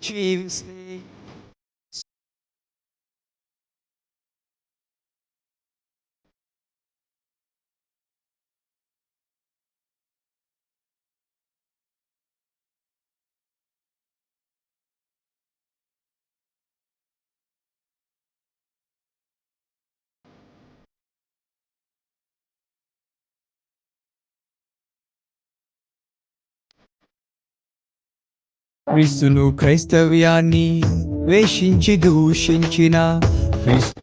achieves the క్రీస్తును క్రైస్తవ్యాన్ని ద్వేషించి దూషించిన క్రీస్తు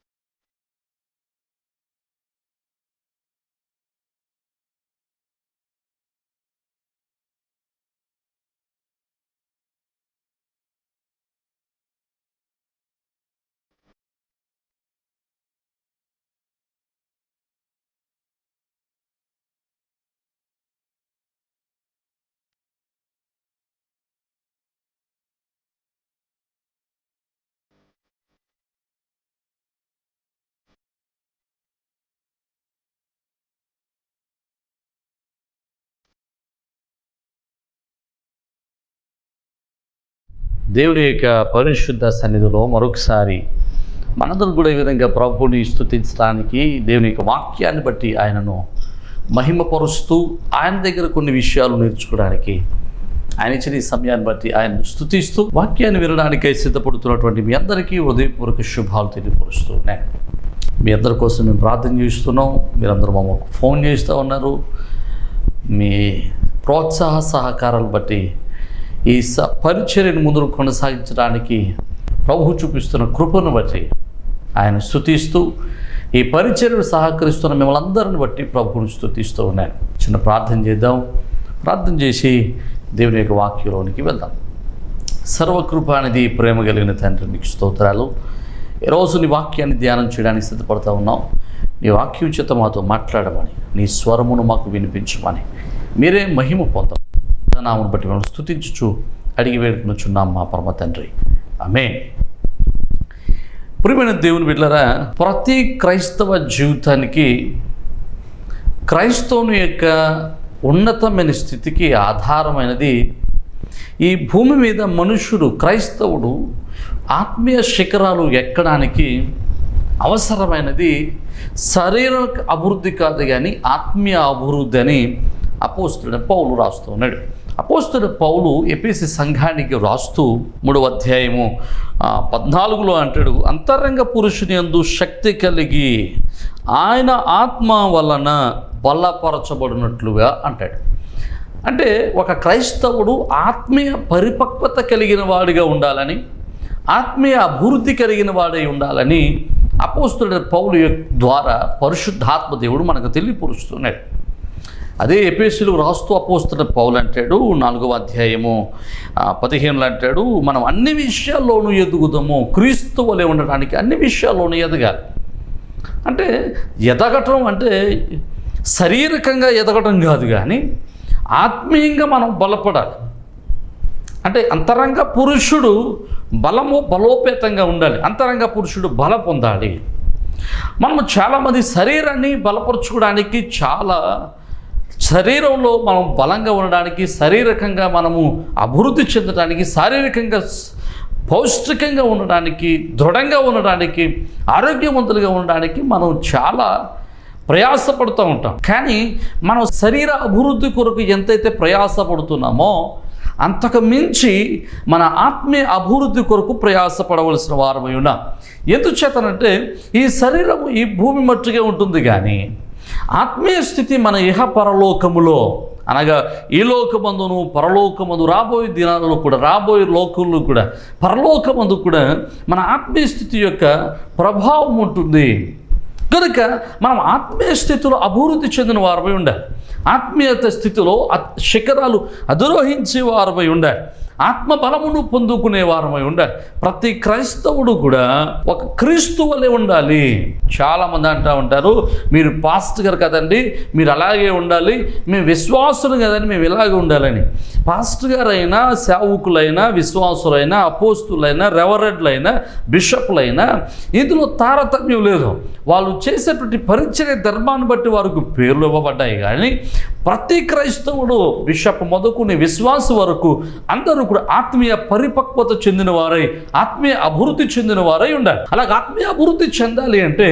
దేవుని యొక్క పరిశుద్ధ సన్నిధిలో మరొకసారి మనందరం కూడా ఈ విధంగా ప్రభువుని స్తుతించడానికి దేవుని యొక్క వాక్యాన్ని బట్టి ఆయనను మహిమపరుస్తూ ఆయన దగ్గర కొన్ని విషయాలు నేర్చుకోవడానికి ఆయన ఇచ్చిన ఈ సమయాన్ని బట్టి ఆయన స్తుతిస్తూ వాక్యాన్ని వినడానికై సిద్ధపడుతున్నటువంటి మీ అందరికీ హృదయపూర్వక శుభాలు తెలియపరుస్తూ ఉన్నాను. మీ అందరి కోసం మేము ప్రార్థన చేస్తున్నాం. మీరందరూ మమ్మల్ని ఫోన్ చేస్తూ ఉన్నారు. మీ ప్రోత్సాహ సహకారాలు బట్టి ఈ పరిచర్యను ముందు కొనసాగించడానికి ప్రభువు చూపిస్తున్న కృపను బట్టి ఆయన స్తుతిస్తూ ఈ పరిచర్యను సహకరిస్తున్న మిమ్మల్ని అందరిని బట్టి ప్రభువును స్తుతిస్తూ ఉన్నాను. చిన్న ప్రార్థన చేద్దాం. ప్రార్థన చేసి దేవుని యొక్క వాక్యంలోనికి వెళ్దాం. సర్వకృపానిధి ప్రేమ కలిగిన తండ్రి నీకు స్తోత్రాలు. ఈరోజు నీ వాక్యాన్ని ధ్యానం చేయడానికి సిద్ధపడతా ఉన్నాం. నీ వాక్యం చేత మాతో మాట్లాడమని, నీ స్వరమును మాకు వినిపించమని, మీరే మహిమ పొందాం నామను బట్టి మనం స్తుతించుచు అడిగి వేడుకొనుచున్నాం మా పరమ తండ్రి. ఆమేన్. ప్రియమైన దేవుని బిడ్డలారా, ప్రతి క్రైస్తవ జీవితానికి క్రైస్తవుని యొక్క ఉన్నతమైన స్థితికి ఆధారమైనది ఈ భూమి మీద మనుషుడు క్రైస్తవుడు ఆత్మీయ శిఖరాలు ఎక్కడానికి అవసరమైనది శారీరక అభివృద్ధి కాదు కానీ ఆత్మీయ అభివృద్ధి అని అపోస్తలుడైన పౌలు రాస్తూ ఉన్నాడు. అపోస్తలుడైన పౌలు ఎఫెసీ సంఘానికి రాస్తూ 3వ అధ్యాయము 14లో అంటాడు, అంతరంగ పురుషుని యందు శక్తి కలిగి ఆయన ఆత్మ వలన బలపరచబడినట్లుగా అంటాడు. అంటే ఒక క్రైస్తవుడు ఆత్మీయ పరిపక్వత కలిగిన వాడిగా ఉండాలని, ఆత్మీయ అభివృద్ధి కలిగిన వాడై ఉండాలని అపోస్తలుడైన పౌలు ద్వారా పరిశుద్ధాత్మ దేవుడు మనకు తెలియపరుస్తున్నాడు. అదే ఎఫెసీయులకు రాస్తూ అపోస్తలుడైన పౌలు అంటాడు 4వ అధ్యాయము 15లో అంటాడు, మనం అన్ని విషయాల్లోనూ ఎదుగుదాము, క్రీస్తు వలె ఉండడానికి అన్ని విషయాల్లోనూ ఎదగాలి. అంటే ఎదగటం అంటే శారీరకంగా ఎదగటం కాదు కానీ ఆత్మీయంగా మనం బలపడాలి. అంటే అంతరంగ పురుషుడు బలోపేతంగా ఉండాలి. అంతరంగ పురుషుడు బల పొందాలి. మనము చాలామంది శరీరాన్ని బలపరచుకోవడానికి శరీరంలో మనం బలంగా ఉండడానికి, శారీరకంగా మనము అభివృద్ధి చెందడానికి, శారీరకంగా పౌష్టికంగా ఉండడానికి, దృఢంగా ఉండడానికి, ఆరోగ్యవంతులుగా ఉండడానికి మనం చాలా ప్రయాసపడుతూ ఉంటాం. కానీ మనం శరీర అభివృద్ధి కొరకు ఎంతైతే ప్రయాసపడుతున్నామో అంతకు మించి మన ఆత్మీయ అభివృద్ధి కొరకు ప్రయాసపడవలసిన వారమై ఉన్నాం. ఎందుచేతనంటే ఈ శరీరము ఈ భూమి మట్టుగా ఉంటుంది కానీ ఆత్మీయ స్థితి మన ఇహ పరలోకములో, అనగా ఈ లోకమందును పరలోకమందు రాబోయే దినాలలో కూడా, రాబోయే లోకంలో కూడా, పరలోకమందు కూడా మన ఆత్మీయ స్థితి యొక్క ప్రభావం ఉంటుంది. కనుక మనం ఆత్మీయ స్థితిలో అభివృద్ధి చెందిన వారమై ఉండాలి. ఆత్మీయత స్థితిలో శిఖరాలు అధిరోహించే వారమై ఉండాలి. ఆత్మ బలమును పొందుకునే వారమై ఉండాలి. ప్రతి క్రైస్తవుడు కూడా ఒక క్రీస్తు వలె ఉండాలి. చాలామంది అంటూ ఉంటారు, మీరు పాస్టర్ గారు కదండి, మీరు అలాగే ఉండాలి, మేము విశ్వాసులు కదండి, మేము ఇలాగే ఉండాలని. పాస్టర్ గారైనా, సేవకులైనా, విశ్వాసులైనా, అపోస్తులైనా, రెవరెండ్లైనా, బిషప్లైనా ఇందులో తారతమ్యం లేదు. వాళ్ళు చేసేటువంటి పరిచర్య ధర్మాన్ని బట్టి వారికి పేర్లు ఇవ్వబడ్డాయి. కానీ ప్రతి క్రైస్తవుడు బిషప్ మొదలుకుని విశ్వాస వరకు అందరూ అందరూ కూడా ఆత్మీయ పరిపక్వత చెందిన వారై, ఆత్మీయ అభివృద్ధి చెందిన వారై ఉండాలి. అలాగే ఆత్మీయ అభివృద్ధి చెందాలి అంటే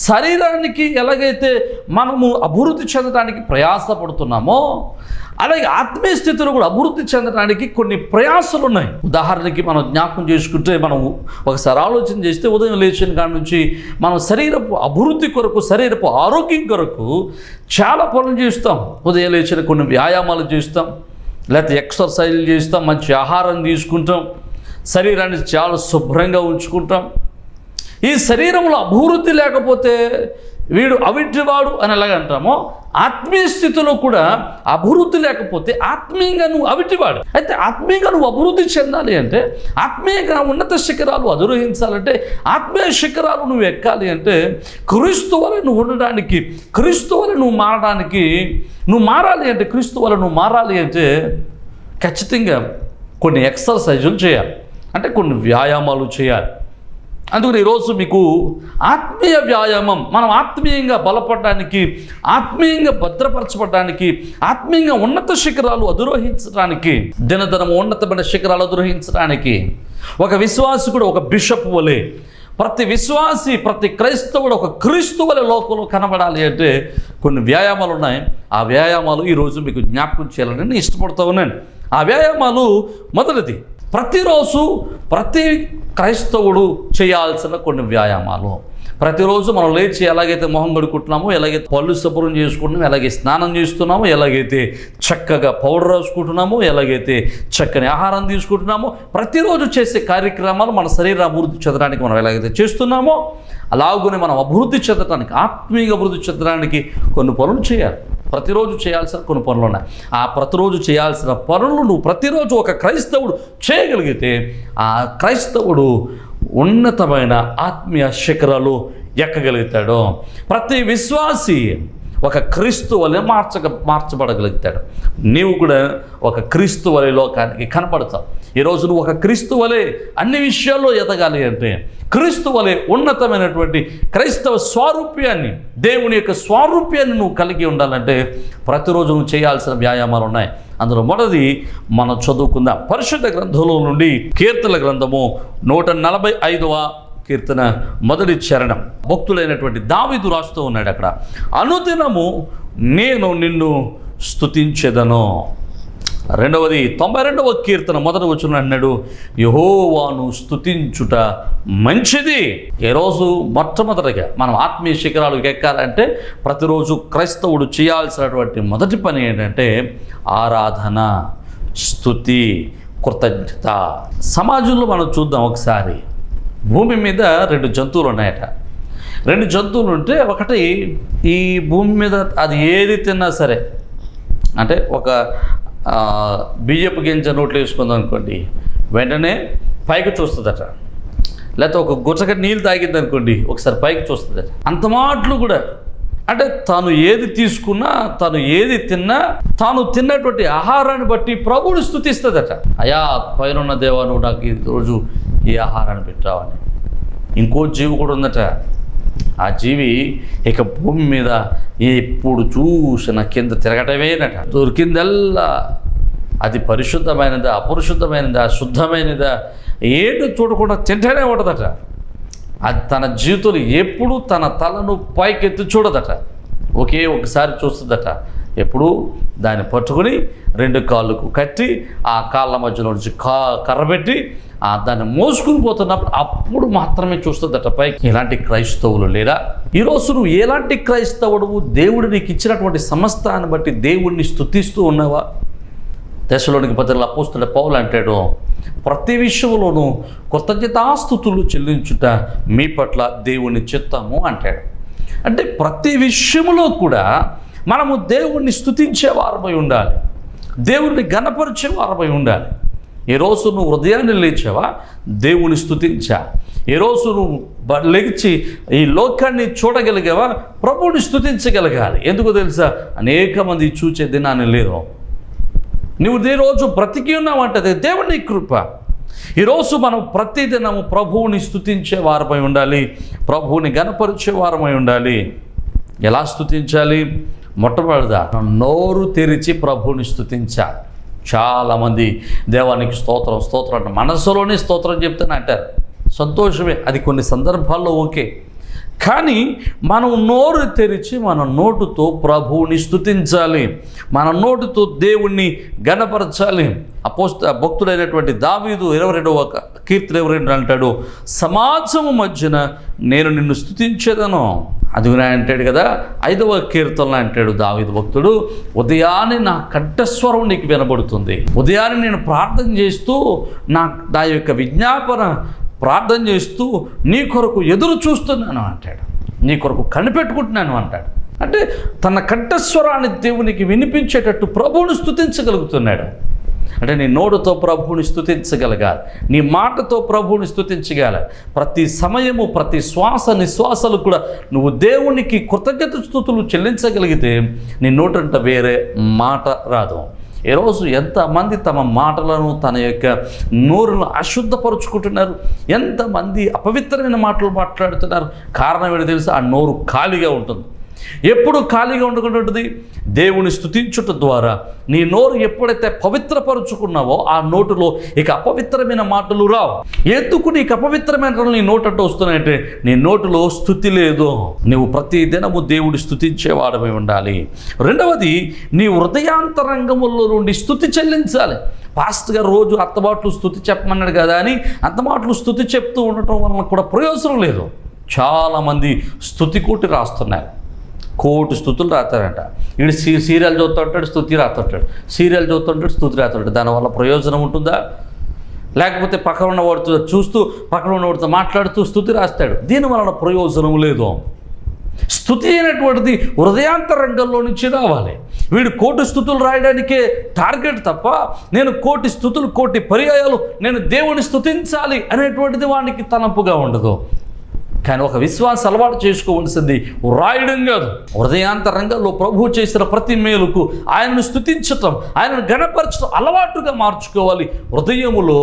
శరీరానికి ఎలాగైతే మనము అభివృద్ధి చెందడానికి ప్రయాసపడుతున్నామో, అలాగే ఆత్మీయ స్థితిలో కూడా అభివృద్ధి చెందడానికి కొన్ని ప్రయాసాలు ఉన్నాయి. ఉదాహరణకి మనం జ్ఞాపకం చేసుకుంటే, మనం ఒకసారి ఆలోచన చేస్తే ఉదయం లేచిన కాడ నుంచి మనం శరీరపు అభివృద్ధి కొరకు, శరీరపు ఆరోగ్యం కొరకు చాలా పనులు చేస్తాం. ఉదయం లేచిన కొన్ని వ్యాయామాలు చేస్తాం, లేకపోతే ఎక్సర్సైజ్లు చేస్తాం, మంచి ఆహారం తీసుకుంటాం, శరీరాన్ని చాలా శుభ్రంగా ఉంచుకుంటాం. ఈ శరీరంలో అభివృద్ధి లేకపోతే వీడు అవిటివాడు అని ఎలాగ అంటామో, ఆత్మీయ స్థితిలో కూడా అభివృద్ధి లేకపోతే ఆత్మీయంగా నువ్వు అవిటివాడు. అయితే ఆత్మీయంగా నువ్వు అభివృద్ధి చెందాలి అంటే, ఆత్మీయంగా ఉన్నత శిఖరాలు అధిరోహించాలంటే, ఆత్మీయ శిఖరాలు నువ్వు ఎక్కాలి అంటే, క్రీస్తు వలె నువ్వు ఉండడానికి, క్రీస్తు వలె నువ్వు మారడానికి, నువ్వు మారాలి అంటే, క్రీస్తు వలె నువ్వు మారాలి అంటే ఖచ్చితంగా కొన్ని ఎక్సర్సైజులు చేయాలి, అంటే కొన్ని వ్యాయామాలు చేయాలి. అందుకని ఈరోజు మీకు ఆత్మీయ వ్యాయామం, మనం ఆత్మీయంగా బలపడడానికి, ఆత్మీయంగా భద్రపరచబడడానికి, ఆత్మీయంగా ఉన్నత శిఖరాలు అధిరోహించడానికి, దినదినము ఉన్నతమైన శిఖరాలు అధిరోహించడానికి ఒక విశ్వాసకుడు ఒక బిషప్ వలె, ప్రతి విశ్వాసి, ప్రతి క్రైస్తవుడు ఒక క్రీస్తు వలె లోకంలో కనబడాలి అంటే కొన్ని వ్యాయామాలు ఉన్నాయి. ఆ వ్యాయామాలు ఈరోజు మీకు జ్ఞాపకం చేయాలని నేను ఇష్టపడుతూ ఉన్నాను. ఆ వ్యాయామాలు మొదటిది, ప్రతిరోజు ప్రతి క్రైస్తవుడు చేయాల్సిన కొన్ని వ్యాయామాలు. ప్రతిరోజు మనం లేచి ఎలాగైతే మొహం కడుక్కుంటున్నామో, ఎలాగైతే పళ్ళు శుభ్రం చేసుకుంటున్నామో, ఎలాగైతే స్నానం చేస్తున్నామో, ఎలాగైతే చక్కగా పౌడర్ రాసుకుంటున్నామో, ఎలాగైతే చక్కని ఆహారం తీసుకుంటున్నామో, ప్రతిరోజు చేసే కార్యక్రమాలు మన శరీర అభివృద్ధి చెందడానికి మనం ఎలాగైతే చేస్తున్నామో, అలాగనే మనం అభివృద్ధి చెందడానికి, ఆత్మీయ అభివృద్ధి చెందడానికి కొన్ని పనులు చేయాలి. ప్రతిరోజు చేయాల్సిన కొన్ని పనులు ఉన్నాయి. ఆ ప్రతిరోజు చేయాల్సిన పనులు నువ్వు ప్రతిరోజు ఒక క్రైస్తవుడు చేయగలిగితే, ఆ క్రైస్తవుడు ఉన్నతమైన ఆత్మీయ శిఖరాలు ఎక్కగలుగుతాడు. ప్రతి విశ్వాసి ఒక క్రీస్తు వలె మార్చబడగలుగుతాడు. నీవు కూడా ఒక క్రీస్తు వలె లోకానికి కనపడతావు. ఈరోజు నువ్వు ఒక క్రీస్తు వలె అన్ని విషయాల్లో ఎదగాలి అంటే, క్రీస్తు వలె ఉన్నతమైనటువంటి క్రైస్తవ స్వారూప్యాన్ని, దేవుని యొక్క స్వారూప్యాన్ని నువ్వు కలిగి ఉండాలంటే ప్రతిరోజు నువ్వు చేయాల్సిన వ్యాయామాలు ఉన్నాయి. అందులో మొదటిది మనం చదువుకుందాం. పరిశుద్ధ గ్రంథంలో నుండి కీర్తనల గ్రంథము 145వ కీర్తన మొదటి చరణం. భక్తుడైనటువంటి దావీదు రాస్తూ ఉన్నాడు అక్కడ, అనుదినము నేను నిన్ను స్తుతించెదను. రెండవది 92వ కీర్తన మొదటి వచనం అన్నాడు, యెహోవాను స్తుతించుట మంచిది. ఈరోజు మొట్టమొదటిగా మనం ఆత్మీయ శిఖరాలకు ఎక్కాలంటే ప్రతిరోజు క్రైస్తవుడు చేయాల్సినటువంటి మొదటి పని ఏంటంటే ఆరాధన, స్తుతి, కృతజ్ఞత. సమాజంలో మనం చూద్దాం ఒకసారి, భూమి మీద 2 జంతువులు ఉన్నాయట. 2 జంతువులు ఉంటే, ఒకటి ఈ భూమి మీద అది ఏది తిన్నా సరే, అంటే ఒక బియ్యపు గింజ నోట్లో వేసుకుందాం అనుకోండి, వెంటనే పైకి చూస్తుందట. లేకపోతే ఒక గుచ్చక నీళ్ళు తాగింది అనుకోండి, ఒకసారి పైకి చూస్తుందట. అంత మాటలు కూడా, అంటే తాను ఏది తీసుకున్నా, తాను ఏది తిన్నా, తాను తిన్నటువంటి ఆహారాన్ని బట్టి ప్రభువుని స్తుతిస్తుందట. అయా పైనున్న దేవా, నువ్వు నాకు ఈరోజు ఈ ఆహారాన్ని పెట్టావని. ఇంకో జీవి కూడా ఉందట. ఆ జీవి ఇక భూమి మీద ఎప్పుడు చూసిన కింద తిరగటమేనట. దొరికిందల్లా అది పరిశుద్ధమైనదా, అపరిశుద్ధమైనదా, శుద్ధమైనదా ఏడు చూడకుండా తింటూనే ఉండదట. అది తన జీవితంలో ఎప్పుడు తన తలను పైకెత్తి చూడదట, ఒకే ఒకసారి చూస్తుందట. ఎప్పుడు దాన్ని పట్టుకుని 2 కాళ్ళకు కట్టి, ఆ కాళ్ళ మధ్యలో నుంచి కర్రబెట్టి దాన్ని మోసుకుని పోతున్నప్పుడు అప్పుడు మాత్రమే చూస్తుందట పైకి. ఇలాంటి క్రైస్తవులు లేరా? ఈరోజు నువ్వు ఎలాంటి క్రైస్తవుడు? దేవుడు నీకు ఇచ్చినటువంటి సమస్తాన్ని బట్టి దేవుడిని స్తుతిస్తూ ఉన్నావా? దశలోనికి పత్రికల అపోస్తలుడైన పౌలు అంటాడు, ప్రతి విషయంలోనూ కృతజ్ఞతాస్తుతులు చెల్లించుట మీ పట్ల దేవుని చిత్తము అంటాడు. అంటే ప్రతి విషయంలో కూడా మనము దేవుణ్ణి స్తుతించే వారమై ఉండాలి, దేవుణ్ణి ఘనపరిచే వారమై ఉండాలి. ఈరోజు నువ్వు హృదయాన్ని లేచావా? దేవుని స్తుతించా. ఈరోజు నువ్వు లెగిచి ఈ లోకాన్ని చూడగలిగావా? ప్రభువుని స్తుతించగలగాలి. ఎందుకో తెలుసా? అనేక మంది చూచే దినాన్ని లేదు. నువ్వు ఈ రోజు బ్రతికి ఉన్నావంటే దేవుని కృప. ఈరోజు మనం ప్రతిదినము ప్రభువుని స్తుతించే వారమై ఉండాలి, ప్రభువుని ఘనపరిచే వారమై ఉండాలి. ఎలా స్తుతించాలి? మొట్టమొదటిగా నోరు తెరిచి ప్రభువుని స్తుతించాలి. చాలామంది దేవానికి స్తోత్రం స్తోత్రం అంటే మనసులోనే స్తోత్రం చెప్తాను అంటారు. సంతోషమే, అది కొన్ని సందర్భాల్లో ఓకే. కానీ మనం నోరు తెరిచి మన నోటుతో ప్రభువుని స్తుతించాలి, మన నోటుతో దేవుణ్ణి గణపరచాలి. భక్తుడైనటువంటి దావీదు 22వ కీర్తన 22 అంటాడు, సమాజము మధ్యన నేను నిన్ను స్తుతించేదను. అది అంటాడు కదా 5వ కీర్తనలో అంటాడు దావీదు భక్తుడు, ఉదయాన్నే నా కంఠస్వరం నీకు వినబడుతుంది. ఉదయాన్నే నేను ప్రార్థన చేస్తూ నా యొక్క విజ్ఞాపన ప్రార్థన చేస్తూ నీ కొరకు ఎదురు చూస్తున్నాను అంటాడు, నీ కొరకు కనిపెట్టుకుంటున్నాను అంటాడు. అంటే తన కంఠస్వరాన్ని దేవునికి వినిపించేటట్టు ప్రభువుని స్తుతించగలుగుతున్నాడు. అంటే నీ నోటితో ప్రభువుని స్తుతించగలగాలి, నీ మాటతో ప్రభువుని స్తుతించగలగాలి. ప్రతి సమయము ప్రతి శ్వాస నిశ్వాసాలు కూడా నువ్వు దేవునికి కృతజ్ఞత స్తుతులు చెల్లించగలిగితే నీ నోటంట వేరే మాట రాదు. ఈరోజు ఎంతమంది తమ మాటలను తన యొక్క నోరును అశుద్ధపరుచుకుంటున్నారు, ఎంతమంది అపవిత్రమైన మాటలు మాట్లాడుతున్నారు. కారణం ఏంటో తెలుసా? ఆ నోరు ఖాళీగా ఉంటుంది. ఎప్పుడు ఖాళీగా ఉండకుంటుంది? దేవుని స్తుతించుట ద్వారా నీ నోరు ఎప్పుడైతే పవిత్రపరుచుకున్నావో ఆ నోటులో ఇక అపవిత్రమైన మాటలు రావు. ఎందుకు నీకు అపవిత్రమైన నీ నోటంటూ వస్తున్నాయంటే నీ నోటులో స్తుతి లేదు. నువ్వు ప్రతి దినము దేవుడి స్తుతించేవాడమై ఉండాలి. రెండవది, నీ హృదయాంతరంగములో నుండి స్తుతి చెల్లించాలి. పాస్టర్ గారు రోజు అత్తమాటలు స్తుతి చెప్పమన్నాడు కదా అని అత్తమాటలు స్తుతి చెప్తూ ఉండటం వలన కూడా ప్రయోజనం లేదు. చాలామంది స్తుతి కోటి రాస్తున్నారు, కోటి స్తుతులు రాస్తారంట. వీడు సీరియల్ చూస్తూ ఉంటాడు, స్తుతి రాస్తుంటాడు, సీరియల్ చూస్తుంటాడు, స్తుతి రాస్తుంటాడు. దానివల్ల ప్రయోజనం ఉంటుందా? లేకపోతే పక్కన ఉన్నవాడితో చూస్తూ పక్కన ఉన్నవాడితో మాట్లాడుతూ స్తుతి రాస్తాడు, దీనివలన ప్రయోజనం లేదు. స్తుతి అయినటువంటిది హృదయాంతరంగంలో నుంచి రావాలి. వీడు కోటి స్తుతులు రాయడానికే టార్గెట్ తప్ప నేను కోటి స్తుతులు కోటి పర్యాయాలు నేను దేవుని స్తుతించాలి అనేటువంటిది వానికి తలంపుగా ఉండదు. కానీ ఒక విశ్వాస అలవాటు చేసుకోవలసింది రాయడం కాదు, హృదయాంతరంగంలో ప్రభువు చేసిన ప్రతి మేలుకు ఆయనను స్తుతించటం, ఆయనను గణపరచడం అలవాటుగా మార్చుకోవాలి. హృదయములో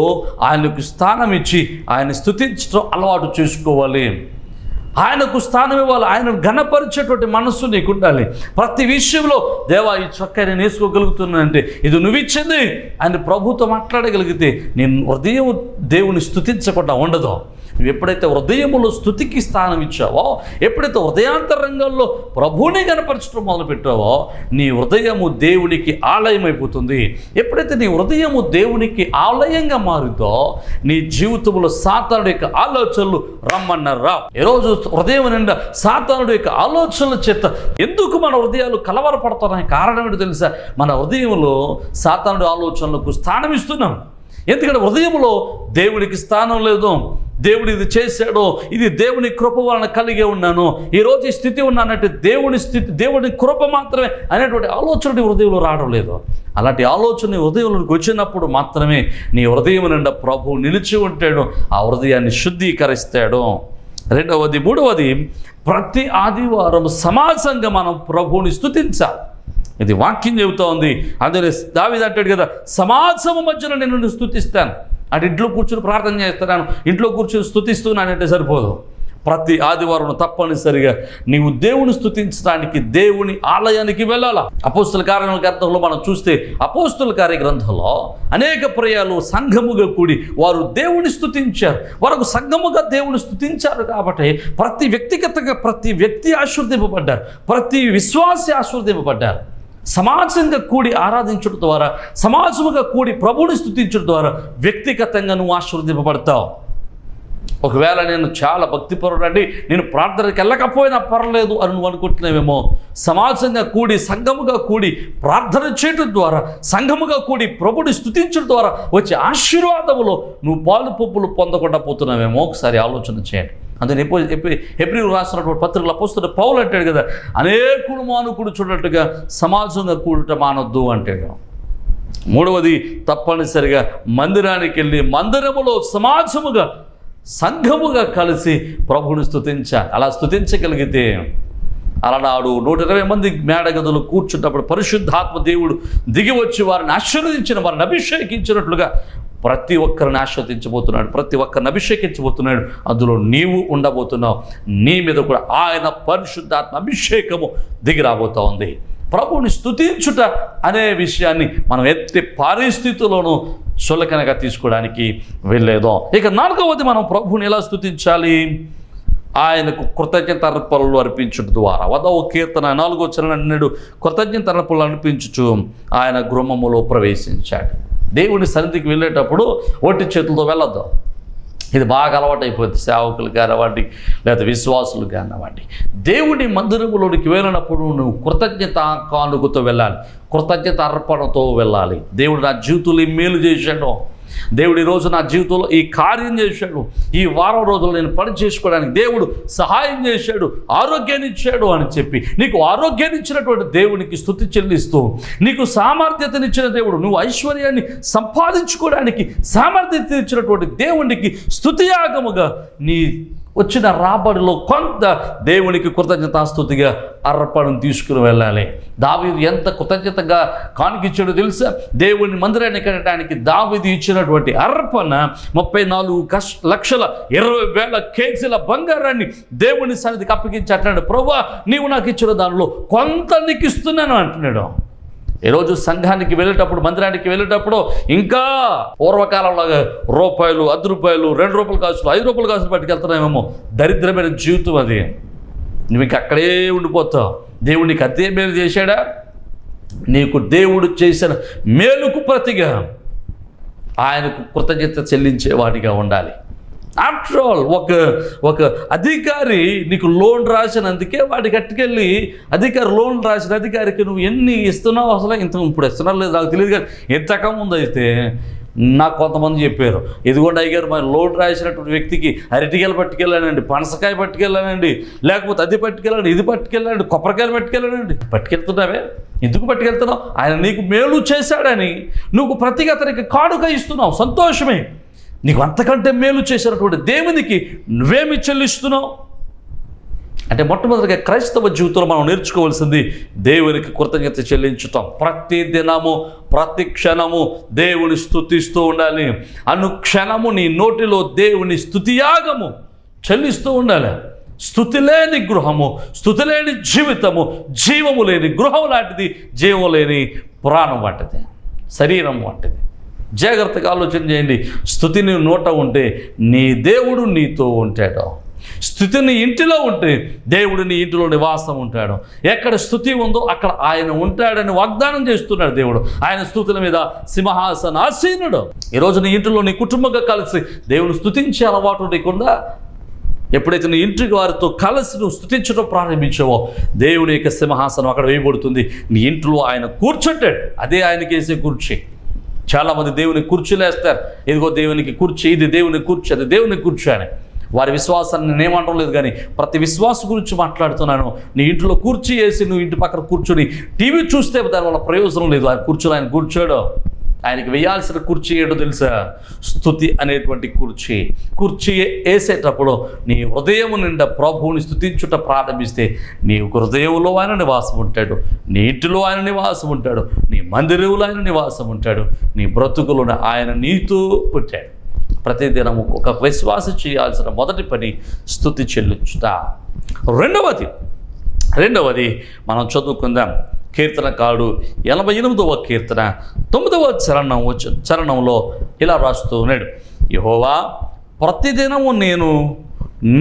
ఆయనకు స్థానం ఇచ్చి ఆయన స్తుతించడం అలవాటు చేసుకోవాలి. ఆయనకు స్థానం ఇవ్వాలి, ఆయనను గణపరిచేటువంటి మనస్సు నీకు ఉండాలి. ప్రతి విషయంలో దేవా ఈ చొక్కా నేను వేసుకోగలుగుతున్నానంటే ఇది నువ్వు ఇచ్చింది అని ప్రభుతో మాట్లాడగలిగితే నేను హృదయం దేవుని స్తుతించకుండా ఉండదు. నువ్వు ఎప్పుడైతే హృదయములో స్తుతికి స్థానం ఇచ్చావో, ఎప్పుడైతే హృదయాంతరంగంలో ప్రభువుని కనపరచడం మొదలుపెట్టావో నీ హృదయము దేవునికి ఆలయం అయిపోతుంది. ఎప్పుడైతే నీ హృదయము దేవునికి ఆలయంగా మారుతో నీ జీవితంలో సాతానుడి యొక్క ఆలోచనలు రమ్మన్నారా. ఈరోజు హృదయం నిండా సాతానుడి యొక్క ఆలోచనల చేత ఎందుకు మన హృదయాలు కలవరపడుతున్నాయి? కారణం ఏంటో తెలుసా? మన హృదయంలో సాతానుడి ఆలోచనలకు స్థానం ఇస్తున్నాం. ఎందుకంటే హృదయంలో దేవునికి స్థానం లేదు. దేవుడు ఇది చేశాడో, ఇది దేవుని కృప వలన కలిగే ఉన్నాను, ఈరోజు ఈ స్థితి ఉన్నానంటే దేవుని స్థితి దేవుని కృప మాత్రమే అనేటువంటి ఆలోచన హృదయంలో రావడం లేదు. అలాంటి ఆలోచన హృదయంలోకి వచ్చినప్పుడు మాత్రమే నీ హృదయం నిండా ప్రభువు నిలిచి ఉంటాడు, ఆ హృదయాన్ని శుద్ధీకరిస్తాడు. రెండవది, మూడవది, ప్రతి ఆదివారం సమాజంగా మనం ప్రభువుని స్తుతించాలి. ఇది వాక్యం చెబుతూ ఉంది. అందులో దావీదు అంటాడు కదా, సమాజము మధ్యన నేను స్తుతిస్తాను. అంటే ఇంట్లో కూర్చొని ప్రార్థన చేస్తున్నాను, ఇంట్లో కూర్చొని స్తుతిస్తున్నానంటే సరిపోదు. ప్రతి ఆదివారం తప్పనిసరిగా నీవు దేవుని స్తుతించడానికి దేవుని ఆలయానికి వెళ్ళాలా. అపోస్తుల కార్యాల గ్రంథంలో మనం చూస్తే అపోస్తుల కార్య గ్రంథంలో అనేక పర్యాలు సంఘముగా కూడి వారు దేవుని స్తుతించారు. వారు సంఘముగా దేవుని స్తుతించారు కాబట్టి ప్రతి వ్యక్తిగతంగా ప్రతి వ్యక్తి ఆశీర్వదింపబడ్డారు, ప్రతి విశ్వాసి ఆశీర్వదింపబడ్డారు. సమాజంగా కూడి ఆరాధించడం ద్వారా, సమాజముగా కూడి ప్రభువుని స్తుతించడం ద్వారా వ్యక్తిగతంగా నువ్వు ఆశీర్వదింపబడతావు. ఒకవేళ నేను చాలా భక్తిపరుడండి, నేను ప్రార్థనకి వెళ్ళకపోయినా పర్లేదు అని నువ్వు అనుకుంటున్నావేమో. సమాజంగా కూడి సంఘముగా కూడి ప్రార్థన చేయడం ద్వారా, సంఘముగా కూడి ప్రభుని స్తుతించడం ద్వారా వచ్చే ఆశీర్వాదములో నువ్వు పాలు పప్పులు పొందకుండా పోతున్నావేమో. ఒకసారి ఆలోచన చేయండి. అందుకని హెబ్రీయులకు రాసినటువంటి పత్రికల అపోస్తలుడు పౌలు అంటాడు కదా, అనేకులు మానుకుడు చూడట్టుగా సమాజంగా కూడుట మానొద్దు అంటాడు. మూడవది, తప్పనిసరిగా మందిరానికి వెళ్ళి మందిరములో సమాజముగా సంఘముగా కలిసి ప్రభువుని స్తుతించాలి. అలా స్తుతించగలిగితే అలనాడు 120 మంది మేడగదులు కూర్చున్నప్పుడు పరిశుద్ధాత్మ దేవుడు దిగి వచ్చి వారిని ఆశీర్వదించిన, వారిని అభిషేకించినట్లుగా ప్రతి ఒక్కరిని ఆశీర్వదించబోతున్నాడు, ప్రతి ఒక్కరిని అభిషేకించబోతున్నాడు. అందులో నీవు ఉండబోతున్నావు. నీ మీద కూడా ఆయన పరిశుద్ధాత్మ అభిషేకము దిగి రాబోతూ ఉంది. ప్రభువుని స్తుతించుట అనే విషయాన్ని మనం ఎత్తి పరిస్థితుల్లోనూ చులకనగా తీసుకోవడానికి వెళ్ళేదాం. ఇక 4వది మనం ప్రభువుని ఎలా స్తుతించాలి? ఆయనకు కృతజ్ఞతార్పణలు అర్పించుట ద్వారా. 10వ కీర్తన 4వ చరణం అన్నాడు, కృతజ్ఞతార్పణలు అర్పించుచు ఆయన గృహములో ప్రవేశించాడు. దేవుని సన్నిధికి వెళ్ళేటప్పుడు ఒట్టి చేతులతో వెళ్ళొద్దు. ఇది బాగా అలవాటు అయిపోయింది సేవకులు కానివ్వండి, లేదా విశ్వాసులు కానివ్వండి. దేవుని మందిరములోనికి వెళ్ళినప్పుడు నువ్వు కృతజ్ఞత కానుకతో వెళ్ళాలి, కృతజ్ఞత అర్పణతో వెళ్ళాలి. దేవుడు నా జీవితంలో ఈ మేలు చేశాడు, దేవుడు ఈరోజు నా జీవితంలో ఈ కార్యం చేశాడు, ఈ వారం రోజులు నేను పని చేసుకోవడానికి దేవుడు సహాయం చేశాడు, ఆరోగ్యాన్ని ఇచ్చాడు అని చెప్పి నీకు ఆరోగ్యాన్ని ఇచ్చినటువంటి దేవునికి స్తుతి చెల్లిస్తూ, నీకు సామర్థ్యతనిచ్చిన దేవుడు, నువ్వు ఐశ్వర్యాన్ని సంపాదించుకోవడానికి సామర్థ్యత ఇచ్చినటువంటి దేవునికి స్తుతియాగముగా నీ వచ్చిన రాబడిలో కొంత దేవునికి కృతజ్ఞతాస్తుతిగా అర్పణను తీసుకుని వెళ్ళాలి. దావీదు ఎంత కృతజ్ఞతగా కానుకిచ్చాడో తెలుసా? దేవుని మందిరాన్ని కట్టడానికి దావీదు ఇచ్చినటువంటి అర్పణ 34,20,000 కేజీల బంగారాన్ని దేవుని సన్నిధికి అప్పగించి అంటున్నాడు, ప్రభువా నీవు నాకు ఇచ్చిన దానిలో కొంత నీకు ఇస్తున్నాను అంటున్నాడు. ఈరోజు సంఘానికి వెళ్ళేటప్పుడు, మందిరానికి వెళ్ళేటప్పుడు ఇంకా పూర్వకాలంలాగా రూపాయలు, 10 రూపాయలు, 2 రూపాయల కాసులు, 5 రూపాయల కాసులు పట్టుకెళ్తున్నామేమో. దరిద్రమైన జీవితం అది. నువ్వు ఇంక అక్కడే ఉండిపోతావు. దేవుడు నీకు అదే మేలు చేశాడా? నీకు దేవుడు చేసిన మేలుకు ప్రతిగా ఆయనకు కృతజ్ఞత చెల్లించేవాడిగా ఉండాలి. ఆఫ్టర్ ఆల్ ఒక అధికారి నీకు లోన్ రాసినందుకే వాడికి అట్టుకెళ్ళి లోన్ రాసిన అధికారికి నువ్వు ఎన్ని ఇస్తున్నావు, అసలు ఇప్పుడు ఇస్తున్నావు లేదు నాకు తెలియదు, కానీ ఇంతకముందు అయితే నాకు కొంతమంది చెప్పారు, ఇదిగోండి అయ్యారు మరి లోన్ రాసినటువంటి వ్యక్తికి అరటికాయలు పట్టుకెళ్ళానండి, పనసకాయ పట్టుకెళ్ళానండి, లేకపోతే అది పట్టుకెళ్ళండి, ఇది పట్టుకెళ్ళండి, కొబ్బరికాయలు పట్టుకెళ్ళానండి. పట్టుకెళ్తున్నావే, ఎందుకు పట్టుకెళ్తున్నావు? ఆయన నీకు మేలు చేశాడని నువ్వు ప్రతిగా అతనికి కానుక ఇస్తున్నావు, సంతోషమే. నీకు అంతకంటే మేలు చేసినటువంటి దేవునికి నువ్వేమి చెల్లిస్తున్నావు అంటే? మొట్టమొదటిగా క్రైస్తవ జీవితంలో మనం నేర్చుకోవాల్సింది దేవునికి కృతజ్ఞత చెల్లించుతాం. ప్రతి దినము, ప్రతి క్షణము దేవుని స్తుతిస్తూ ఉండాలి. అనుక్షణము నీ నోటిలో దేవుని స్తుతియాగము చెల్లిస్తూ ఉండాలి. స్తుతి లేని గృహము, స్తుతి లేని జీవితము, జీవము లేని గృహం లాంటిది, జీవం లేని ప్రాణం వంటిది, శరీరం వంటిది. జాగ్రత్తగా ఆలోచన చేయండి. స్తుతి నీ నోట ఉంటే నీ దేవుడు నీతో ఉంటాడు. స్తుతి నీ ఇంటిలో ఉంటే దేవుడు నీ ఇంటిలో నివాసం ఉంటాడు. ఎక్కడ స్తుతి ఉందో అక్కడ ఆయన ఉంటాడని వాగ్దానం చేస్తున్నాడు దేవుడు. ఆయన స్తుతుల మీద సింహాసనాసీనుడు. ఈరోజు నీ ఇంటిలో నీ కుటుంబంగా కలిసి దేవుని స్తుతించే అలవాటు నీకుందా? ఎప్పుడైతే నీ ఇంటికి వారితో కలిసి నువ్వు స్తుతించడం ప్రారంభించావో దేవుని యొక్క సింహాసనం అక్కడ వేయబడుతుంది. నీ ఇంట్లో ఆయన కూర్చుంటాడు. అదే ఆయనకి వేసే కుర్చీ. చాలామంది దేవుని కుర్చీలు వేస్తారు. ఇదిగో దేవునికి కుర్చీ, ఇది దేవుని కుర్చీ, అది దేవుని కుర్చీ అని. వారి విశ్వాసాన్ని నేనేమంటం లేదు, కానీ ప్రతి విశ్వాసం గురించి మాట్లాడుతున్నాను. నీ ఇంట్లో కుర్చీ వేసి నువ్వు ఇంటి పక్కన కూర్చొని టీవీ చూస్తే దానివల్ల ప్రయోజనం లేదు. ఆయన కూర్చొని ఆయన కూర్చోడు. ఆయనకి వేయాల్సిన కుర్చీ ఏంటో తెలుసా? స్తుతి అనేటువంటి కుర్చీ. కుర్చీ వేసేటప్పుడు నీ హృదయం నిండా ప్రభువుని స్తుతించుట ప్రారంభిస్తే నీ హృదయంలో ఆయన నివాసం ఉంటాడు, నీ ఇంటిలో ఆయన నివాసం ఉంటాడు, నీ మందిరంలో ఆయన నివాసం ఉంటాడు, నీ బ్రతుకులో ఆయన నీతో పుట్టాడు. ప్రతిదినం ఒక విశ్వాసం చేయాల్సిన మొదటి పని స్తుతి చెల్లించుట. రెండవది మనం చదువుకుందాం. కీర్తనకారుడు 88వ కీర్తన 9వ చరణంలో ఇలా రాస్తూ ఉన్నాడు, యెహోవా ప్రతిదినము నేను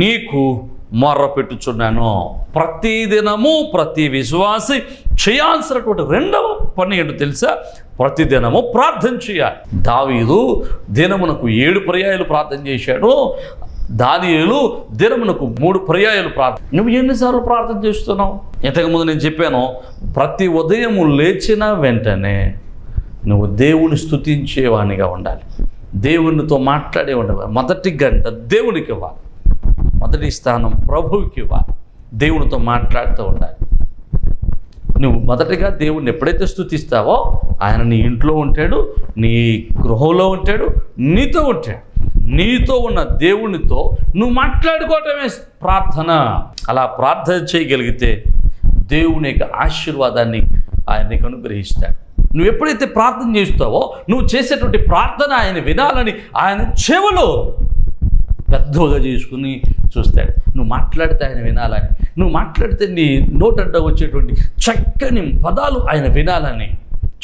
నీకు మొర్ర పెట్టుచున్నాను. ప్రతిదినము ప్రతి విశ్వాసి చేయాల్సినటువంటి రెండవ పని ఏంటో తెలుసా? ప్రతిదినము ప్రార్థన చేయాలి. దావీదు దినమునకు 7 పర్యాయాలు ప్రార్థన చేశాడు. దానియేలు దినమునకు 3 పర్యాయాలు ప్రార్థన. నువ్వు ఎన్నిసార్లు ప్రార్థన చేస్తున్నావు? ఇంతకుముందు నేను చెప్పాను, ప్రతి ఉదయము లేచిన వెంటనే నువ్వు దేవుని స్తుతించేవానిగా ఉండాలి, దేవునితో మాట్లాడే ఉండాలి. మొదటి గంట దేవునికి ఇవ్వాలి, మొదటి స్థానం ప్రభువుకి ఇవ్వాలి, దేవునితో మాట్లాడుతూ ఉండాలి. నువ్వు మొదటిగా దేవుణ్ణి ఎప్పుడైతే స్తుతిస్తావో ఆయన నీ ఇంట్లో ఉంటాడు, నీ గృహంలో ఉంటాడు, నీతో ఉంటాడు. నీతో ఉన్న దేవునితో నువ్వు మాట్లాడుకోవటమే ప్రార్థన. అలా ప్రార్థన చేయగలిగితే దేవుని యొక్క ఆశీర్వాదాన్ని ఆయన నీకు అనుగ్రహిస్తాడు. నువ్వు ఎప్పుడైతే ప్రార్థన చేస్తావో నువ్వు చేసేటువంటి ప్రార్థన ఆయన వినాలని ఆయన చెవులో పెద్దగా చేసుకుని చూస్తాడు. నువ్వు మాట్లాడితే ఆయన వినాలని, నువ్వు మాట్లాడితే నీ నోటంట వచ్చేటువంటి చక్కని పదాలు ఆయన వినాలని.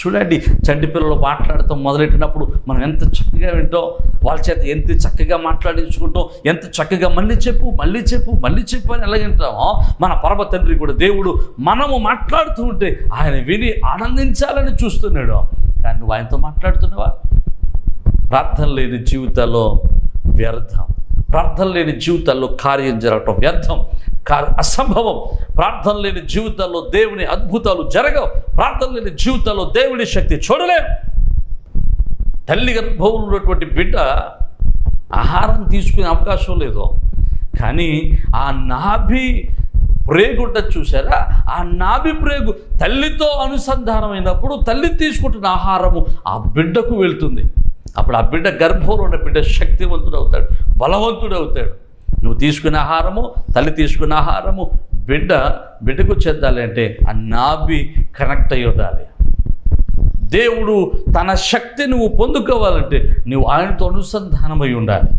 చూడండి, చంటి పిల్లలు మాట్లాడతాం మొదలెట్టినప్పుడు మనం ఎంత చక్కగా వింటాం, వాళ్ళ చేత ఎంత చక్కగా మాట్లాడించుకుంటాం, ఎంత చక్కగా మళ్ళీ చెప్పు మళ్ళీ చెప్పు మళ్ళీ చెప్పు అని ఎలా వింటామో, మన పరమ తండ్రి కూడా దేవుడు మనము మాట్లాడుతూ ఉంటే ఆయన విని ఆనందించాలని చూస్తున్నాడు. కానీ నువ్వు ఆయనతో మాట్లాడుతున్నావా? ప్రార్థన లేని జీవితాల్లో వ్యర్థం, ప్రార్థన లేని జీవితాల్లో కార్యం జరగటం వ్యర్థం, అసంభవం. ప్రార్థన లేని జీవితాల్లో దేవుని అద్భుతాలు జరగవు. ప్రార్థన లేని జీవితాల్లో దేవుని శక్తి చూడలేం. తల్లి గర్భంలో ఉన్నటువంటి బిడ్డ ఆహారం తీసుకునే అవకాశం లేదు, కానీ ఆ నాభి ప్రేగుంట చూసారా, ఆ నాభి ప్రేగు తల్లితో అనుసంధానమైనప్పుడు తల్లి తీసుకుంటున్న ఆహారము ఆ బిడ్డకు వెళ్తుంది. అప్పుడు ఆ బిడ్డ గర్భంలో ఉన్న బిడ్డ శక్తివంతుడు అవుతాడు, బలవంతుడు అవుతాడు. నువ్వు తీసుకునే ఆహారము, తల్లి తీసుకున్న ఆహారము బిడ్డకు చెందాలి అంటే ఆ నాభి కనెక్ట్ అయి ఉండాలి. దేవుడు తన శక్తి నువ్వు పొందుకోవాలంటే నువ్వు ఆయనతో అనుసంధానమై ఉండాలి.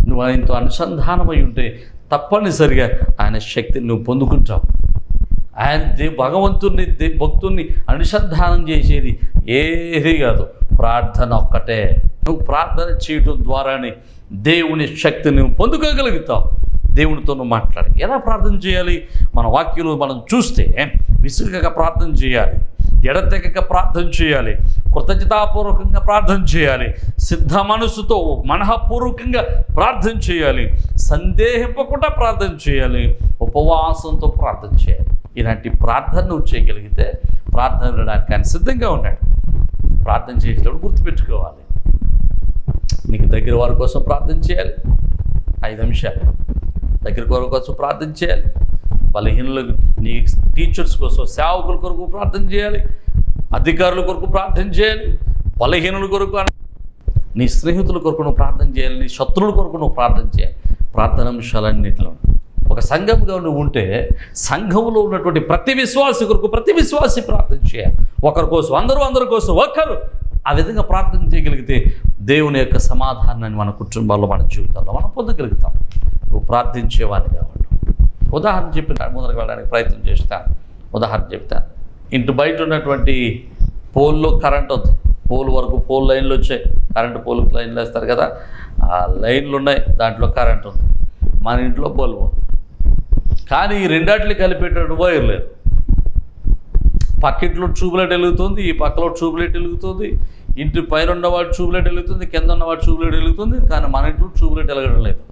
నువ్వు ఆయనతో అనుసంధానమై ఉంటే తప్పనిసరిగా ఆయన శక్తిని నువ్వు పొందుకుంటావు. ఆయన భగవంతుని భక్తుల్ని అనుసంధానం చేసేది ఏది కాదు, ప్రార్థన ఒక్కటే. నువ్వు ప్రార్థన చేయడం ద్వారానే దేవుని శక్తిని నువ్వు పొందుకోగలుగుతావు. దేవునితో నువ్వు మాట్లాడి ఎలా ప్రార్థన చేయాలి? మన వాక్యంలో మనం చూస్తే విసుగక ప్రార్థన చేయాలి, ఎడతెగక ప్రార్థన చేయాలి, కృతజ్ఞతాపూర్వకంగా ప్రార్థన చేయాలి, సిద్ధ మనసుతో మనఃపూర్వకంగా ప్రార్థన చేయాలి, సందేహింపకుండా ప్రార్థన చేయాలి, ఉపవాసంతో ప్రార్థన చేయాలి. ఇలాంటి ప్రార్థన నువ్వు చేయగలిగితే ప్రార్థన వినడానికి ఆయన సిద్ధంగా ఉన్నాడు. ప్రార్థన చేసేటప్పుడు గుర్తుపెట్టుకోవాలి, నీకు దగ్గర వారి కోసం ప్రార్థన చేయాలి, 5 నిమిషాలు దగ్గర వారి కోసం ప్రార్థన చేయాలి, బలహీనులకు నీ టీచర్స్ కోసం, సేవకుల కొరకు ప్రార్థన చేయాలి, అధికారుల కొరకు ప్రార్థన చేయాలి, బలహీనుల కొరకు, నీ స్నేహితుల కొరకు నువ్వు ప్రార్థన చేయాలి, నీ శత్రువుల కొరకు నువ్వు ప్రార్థన చేయాలి. ప్రార్థన అంశాలన్నింటిలో ఒక సంఘంగా నువ్వు ఉంటే సంఘంలో ఉన్నటువంటి ప్రతి విశ్వాసి కొరకు ప్రతి విశ్వాసి ప్రార్థన చేయాలి. ఒకరి కోసం అందరి కోసం ఒకరు. ఆ విధంగా ప్రార్థన చేయగలిగితే దేవుని యొక్క సమాధానాన్ని మన కుటుంబాల్లో, మన జీవితాల్లో మనం పొందగలుగుతాం. నువ్వు ప్రార్థించేవాడిని కాబట్టి ఉదాహరణ చెప్పి ముందరకు వెళ్ళడానికి ప్రయత్నం చేస్తాను. ఉదాహరణ చెప్తాను. ఇంటి బయట ఉన్నటువంటి పోల్లో కరెంట్ ఉంది, పోల్ వరకు పోల్ లైన్లు వచ్చాయి, కరెంటు పోల్కి లైన్లు వేస్తారు కదా, ఆ లైన్లు ఉన్నాయి, దాంట్లో కరెంట్ ఉంది. మన ఇంట్లో బల్బు ఉంది, కానీ ఈ రెండాటిని కలిపేటప్పుడు వైర్ లేదు. పక్కింట్లో ట్యూబ్లైట్ వెలుగుతుంది, ఈ పక్కలో ట్యూబ్లైట్ వెలుగుతుంది, ఇంటి పైన ఉన్నవాడు ట్యూబ్లైట్ వెలుగుతుంది, కింద ఉన్నవాడు ట్యూబ్లైట్ వెలుగుతుంది, కానీ మన ఇంట్లో ట్యూబ్లైట్ వెలగడం లేదు.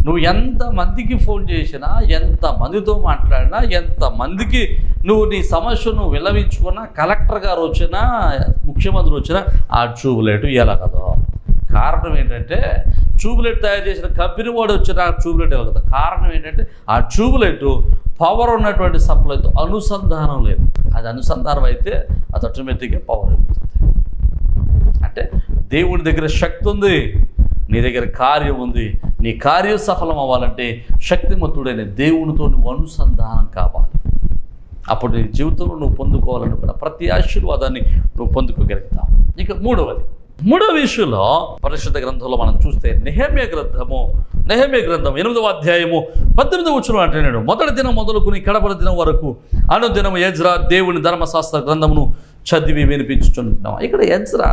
నువ్వు ఎంతమందికి ఫోన్ చేసినా, ఎంతమందితో మాట్లాడినా, ఎంతమందికి నువ్వు నీ సమస్యను విలవించుకున్నా, కలెక్టర్ గారు వచ్చినా, ముఖ్యమంత్రి వచ్చినా ఆ ట్యూబ్లైట్ ఎలగదు. కారణం ఏంటంటే ట్యూబ్లైట్ తయారు చేసిన కంపెనీ వాడు వచ్చిన ఆ ట్యూబ్లైట్ వెలగదు. కారణం ఏంటంటే ఆ ట్యూబ్లైట్ పవర్ ఉన్నటువంటి సప్లైతో అనుసంధానం లేదు. అది అనుసంధానం అయితే అది ఆటోమేటిక్గా పవర్ అయిపోతుంది. అంటే దేవుని దగ్గర శక్తి ఉంది, నీ దగ్గర కార్యం ఉంది. నీ కార్యం సఫలం అవ్వాలంటే శక్తిమంతుడైన దేవునితో నువ్వు అనుసంధానం కావాలి. అప్పుడు నీ జీవితంలో నువ్వు పొందుకోవాలనుకున్న ప్రతి ఆశీర్వాదాన్ని నువ్వు పొందుకోగలుగుతావు. ఇక మూడవ విషయంలో పరిశుద్ధ గ్రంథంలో మనం చూస్తే నెహెమ్యా గ్రంథం 8వ అధ్యాయము 18వ వచనం అంటున్నాడు, మొదటి దినం మొదలుకుని కడపడి దినం వరకు అనుదినము ఎజ్రా దేవుని ధర్మశాస్త్ర గ్రంథమును చదివి వినిపించుచుంటున్నాం. ఇక్కడ ఎజ్రా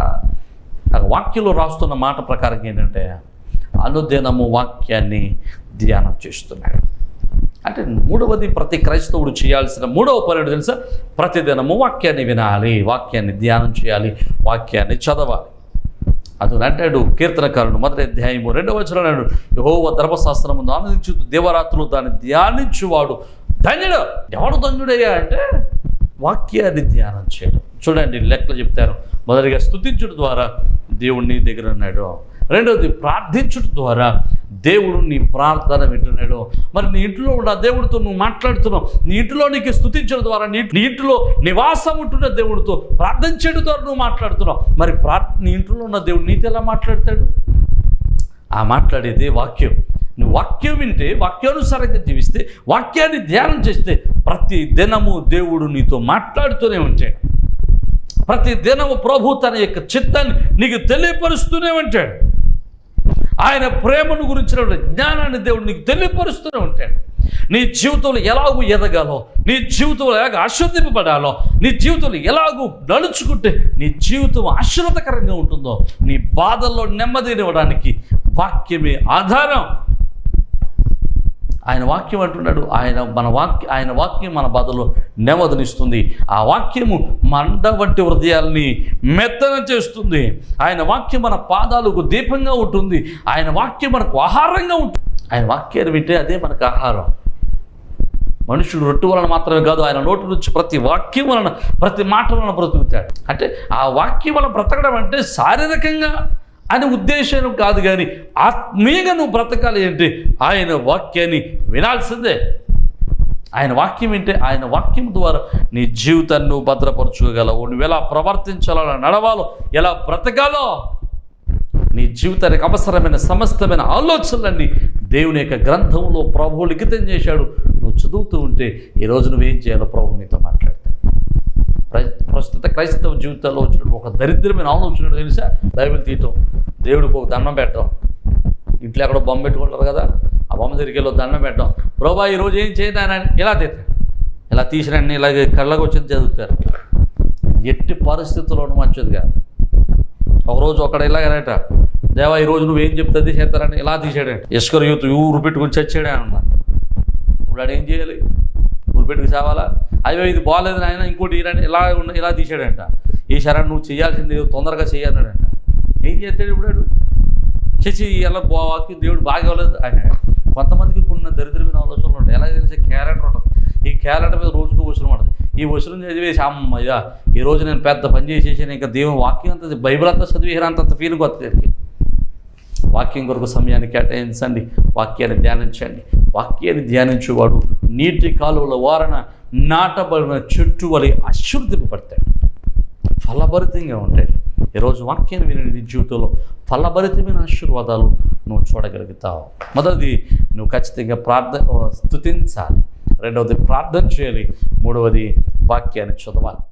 వాక్యంలో రాస్తున్న మాట ప్రకారం ఏంటంటే అనుదినము వాక్యాన్ని ధ్యానం చేస్తున్నాడు. అంటే మూడవది ప్రతి క్రైస్తవుడు చేయాల్సిన మూడవ పని తెలుసా? ప్రతిదినము వాక్యాన్ని వినాలి, వాక్యాన్ని ధ్యానం చేయాలి, వాక్యాన్ని చదవాలి. అది అంటాడు కీర్తనకారుడు 1వ అధ్యాయము 2వ వచనం అన్నాడు, యెహోవా ధర్మశాస్త్రము ఆనందించు దేవరాత్రులు దాన్ని ధ్యానించువాడు ధన్యుడు. ఎవడు ధన్యుడయ్యా అంటే వాక్యాన్ని ధ్యానం చేయడం. చూడండి లెక్కలు చెప్తారు. మొదటిగా స్తుతించుట ద్వారా దేవుడు నీ దగ్గర ఉన్నాడు. రెండవది ప్రార్థించుట ద్వారా దేవుడు నీ ప్రార్థన వింటున్నాడు. మరి నీ ఇంట్లో ఉన్న దేవుడితో నువ్వు మాట్లాడుతున్నావు, నీ ఇంట్లో నీకు స్తుతించడం ద్వారా నీ ఇంట్లో నివాసం ఉంటున్న దేవుడితో ప్రార్థన చేయడం ద్వారా నువ్వు మాట్లాడుతున్నావు. మరి నీ ఇంట్లో ఉన్న దేవుడు నీతో ఎలా మాట్లాడతాడు? ఆ మాట్లాడేది వాక్యం. నువ్వు వాక్యం వింటే, వాక్యానుసారంగా జీవిస్తే, వాక్యాన్ని ధ్యానం చేస్తే ప్రతి దినము దేవుడు నీతో మాట్లాడుతూనే ఉంటాడు. ప్రతి దినము ప్రభు తన యొక్క చిత్తాన్ని నీకు తెలియపరుస్తూనే ఉంటాడు. ఆయన ప్రేమను గురించిన జ్ఞానాన్ని దేవుడు నీకు తెలియపరుస్తూనే ఉంటాడు. నీ జీవితంలో ఎలాగూ ఎదగాలో, నీ జీవితంలో ఎలాగ ఆశీర్వదింపబడాలో, నీ జీవితంలో ఎలాగూ నడుచుకుంటే నీ జీవితం ఆశీర్వదకరంగా ఉంటుందో, నీ బాధల్లో నెమ్మదినివ్వడానికి వాక్యమే ఆధారం. ఆయన వాక్యం అంటున్నాడు, ఆయన వాక్యం మన బాధలో నెమ్మదినిస్తుంది. ఆ వాక్యము మండ వంటి హృదయాల్ని మెత్తన చేస్తుంది. ఆయన వాక్యం మన పాదాలకు దీపంగా ఉంటుంది. ఆయన వాక్యం మనకు ఆహారంగా ఉంటుంది. ఆయన వాక్యాన్ని వింటే అదే మనకు ఆహారం. మనుషుడు రొట్టె వలన మాత్రమే కాదు, ఆయన నోటి నుంచి ప్రతి వాక్యం వలన, ప్రతి మాట వలన బ్రతుకుతాడు. అంటే ఆ వాక్యం వలన బ్రతకడం అంటే శారీరకంగా అని ఉద్దేశం కాదు, కానీ ఆత్మీయంగా నువ్వు బ్రతకాలి అంటే ఆయన వాక్యాన్ని వినాల్సిందే. ఆయన వాక్యం వింటే ఆయన వాక్యం ద్వారా నీ జీవితాన్ని నువ్వు భద్రపరచుకోగలవు. నువ్వు ఎలా ప్రవర్తించాలో, నడవాలో, ఎలా బ్రతకాలో, నీ జీవితానికి అవసరమైన సమస్తమైన ఆలోచనలన్నీ దేవుని యొక్క గ్రంథంలో ప్రభువు లిఖితం చేశాడు. నువ్వు చదువుతూ ఉంటే ఈరోజు నువ్వేం చేయాలో ప్రభువు నీతో మాట్లాడతాడు. ప్రస్తుత క్రైస్తవ జీవితాల్లో వచ్చిన ఒక దరిద్రమైన ఆలోచన తెలుసా? బైబిల్ తీయటం, దేవుడికి ఒక దండం పెట్టడం. ఇంట్లో ఎక్కడో బొమ్మ పెట్టుకుంటారు కదా, ఆ బొమ్మ దగ్గరికి వెళ్ళి దండం పెట్టడం. ప్రభా ఈరోజు ఏం చేయను ఇలా తీస్తాడు. ఇలా తీసినన్ని ఇలాగే కళ్ళకు వచ్చింది చదువుతారు. ఎట్టి పరిస్థితుల్లోనూ మంచిది కాదు. ఒకరోజు ఒకడు ఇలాగనట, దేవా ఈరోజు నువ్వేం చెప్తుంది చేస్తారని ఇలా తీసాడండి. ఇస్కరియోతు ఊరు పెట్టుకుని చచ్చాడే అన్న. ఇప్పుడు ఆడు ఏం చేయాలి? ఊరు పెట్టుకు చావాలా? అయ్యో ఇది బాగాలేదు ఆయన, ఇంకోటి ఇలా తీసాడంట. ఈ శరణ్ నువ్వు చేయాల్సింది తొందరగా చేయాలన్నాడంట. ఏం చేస్తాడు ఇప్పుడు? చేసి ఎలా వాకి దేవుడు బాగోలేదు అన్నాడు. కొంతమందికి కొన్ని దరిద్రమైన ఆలోచనలు ఉంటాయి. ఎలా తెలిసే క్యాలెండర్ ఉంటుంది. ఈ క్యాలెండర్ మీద రోజుకు వసూలు ఉంటుంది. ఈ వసూలు చదివేసి అమ్మయ్యా ఈరోజు నేను పెద్ద పని చేసేసాను, ఇంకా దేవుని వాక్యం అంతా బైబిల్ అంతా చదివేనంత ఫీలింగ్ వస్తుంది. వాక్యం కొరకు సమయాన్ని కేటాయించండి, వాక్యాన్ని ధ్యానించండి. వాక్యాన్ని ధ్యానించేవాడు నీటి కాలువల వారన నాటబడిన చెట్టు వలె ఆశీర్వదింపబడతాడు, ఫలభరితంగా ఉంటాడు. ఈరోజు వాక్యాన్ని విని నీ జీవితంలో ఫలభరితమైన ఆశీర్వాదాలు నువ్వు చూడగలుగుతావు. మొదటిది నువ్వు ఖచ్చితంగా స్తుతించాలి. రెండవది ప్రార్థన చేయాలి. మూడవది వాక్యాన్ని చదవాలి.